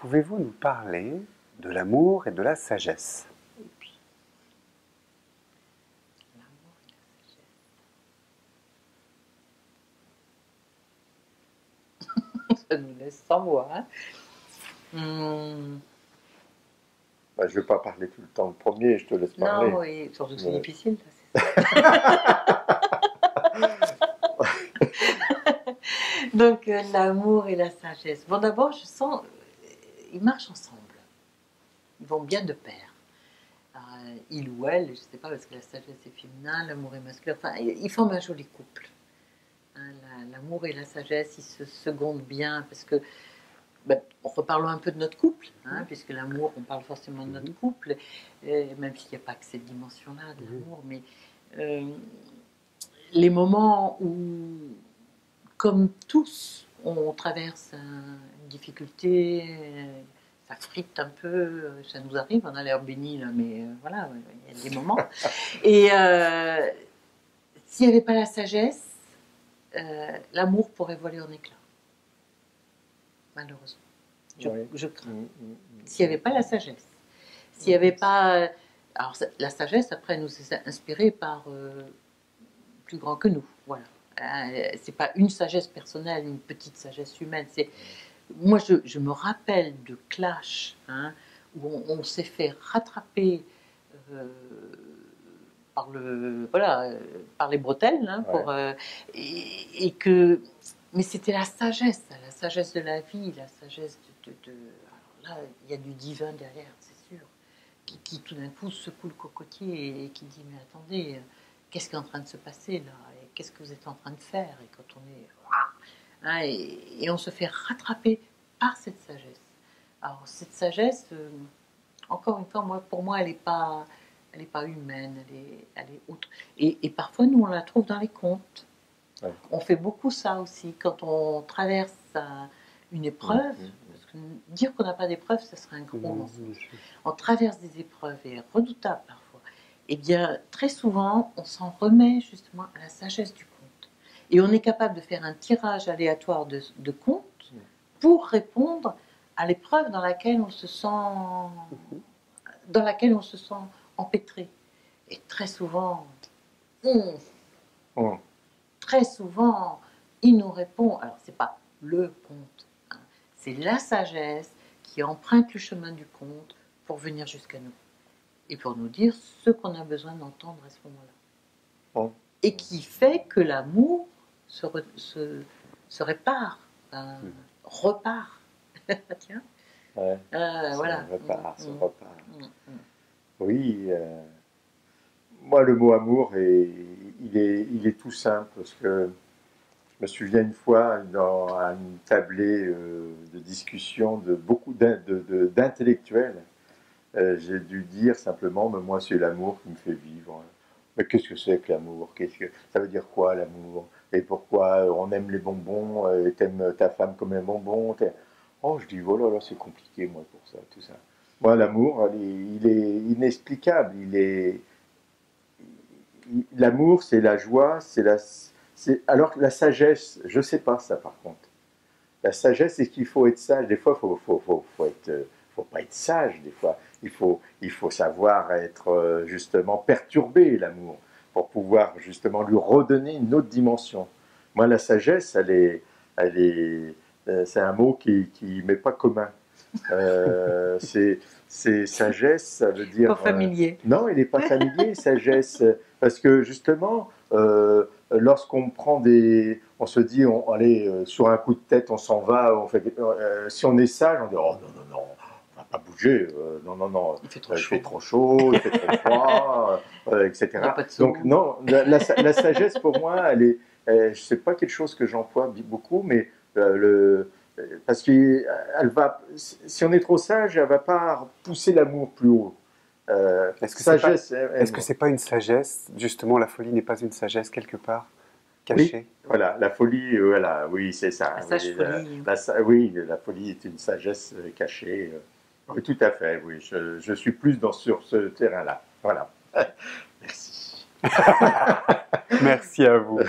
Pouvez-vous nous parler de l'amour et de la sagesse? L'amour et la sagesse. Ça nous laisse sans voix. Hein. Bah, je ne vais pas parler tout le temps le premier, je te laisse parler. Non, oui, surtout que c'est difficile. Là, Donc, l'amour et la sagesse. Bon, d'abord, je sens, ils marchent ensemble. Ils vont bien de pair. Il ou elle, je ne sais pas, parce que la sagesse est féminin, l'amour est masculin. Enfin, ils forment un joli couple. Hein, l'amour et la sagesse, ils se secondent bien, parce que, reparlons un peu de notre couple, hein, puisque l'amour, on parle forcément de notre couple, même s'il n'y a pas que cette dimension-là de l'amour, mais les moments où, comme tous, on traverse une difficulté, ça frite un peu, ça nous arrive, on a l'air béni là, mais voilà, il y a des moments. Et s'il n'y avait pas la sagesse, l'amour pourrait voler en éclats. Malheureusement. Je crains. S'il n'y avait pas la sagesse, s'il n'y avait pas... Alors la sagesse, après, nous est inspirée par plus grand que nous, voilà. C'est pas une sagesse personnelle, une petite sagesse humaine. Moi, je me rappelle de clash, hein, où on s'est fait rattraper par les bretelles, hein, et que, mais c'était la sagesse de la vie, la sagesse alors là, il y a du divin derrière, c'est sûr, qui tout d'un coup secoue le cocotier et qui dit mais attendez, qu'est-ce qui est en train de se passer là? Et qu'est-ce que vous êtes en train de faire? Et quand on est... Hein, et on se fait rattraper par cette sagesse. Alors cette sagesse, encore une fois, pour moi, elle n'est pas humaine, elle est autre. Et parfois, nous, on la trouve dans les contes. Ouais. On fait beaucoup ça aussi, quand on traverse une épreuve, parce que dire qu'on n'a pas d'épreuve, ça serait un gros mensonge. On traverse des épreuves, et redoutables parfois. Eh bien, très souvent, on s'en remet justement à la sagesse du conte. Et on est capable de faire un tirage aléatoire de contes pour répondre à l'épreuve dans laquelle on se sent empêtré. Et très souvent, il nous répond, alors c'est pas le conte, hein, c'est la sagesse qui emprunte le chemin du conte pour venir jusqu'à nous. Et pour nous dire ce qu'on a besoin d'entendre à ce moment-là. Et qui fait que l'amour se répare, repart. Tiens. Voilà. Se repart. Oui. Moi, le mot amour, il est tout simple, parce que je me souviens une fois, dans une tablée de discussion de beaucoup d'intellectuels, j'ai dû dire simplement, mais moi c'est l'amour qui me fait vivre. Mais qu'est-ce que c'est que l'amour? Ça veut dire quoi l'amour? Et pourquoi on aime les bonbons? Et t'aimes ta femme comme un bonbon? Oh, je dis, oh là là, c'est compliqué moi pour ça, tout ça. Moi, l'amour, il est inexplicable. L'amour, c'est la joie, alors la sagesse, je sais pas ça par contre. La sagesse, c'est qu'il faut être sage. Des fois, faut pas être sage. Des fois, il faut savoir être justement perturbé, l'amour, pour pouvoir justement lui redonner une autre dimension. Moi, la sagesse, c'est un mot qui m'est pas commun. C'est sagesse, ça veut dire... Pas familier. Non, il n'est pas familier, sagesse. Parce que justement, lorsqu'on prend on se dit, allez, sur un coup de tête, on s'en va, si on est sage, on dit, oh non, on va pas bouger, non, il fait trop chaud, il fait trop froid, etc. Donc non, la sagesse pour moi, c'est pas quelque chose que j'emploie beaucoup, mais parce que si on est trop sage, elle va pas pousser l'amour plus haut. Est-ce que c'est pas une sagesse? Justement, la folie n'est pas une sagesse quelque part cachée? Oui, voilà, la folie, voilà, oui, c'est ça. La sage-folie. Oui, la folie est une sagesse cachée. Oui, tout à fait, oui, je suis plus sur ce terrain-là. Voilà. Merci. Merci à vous.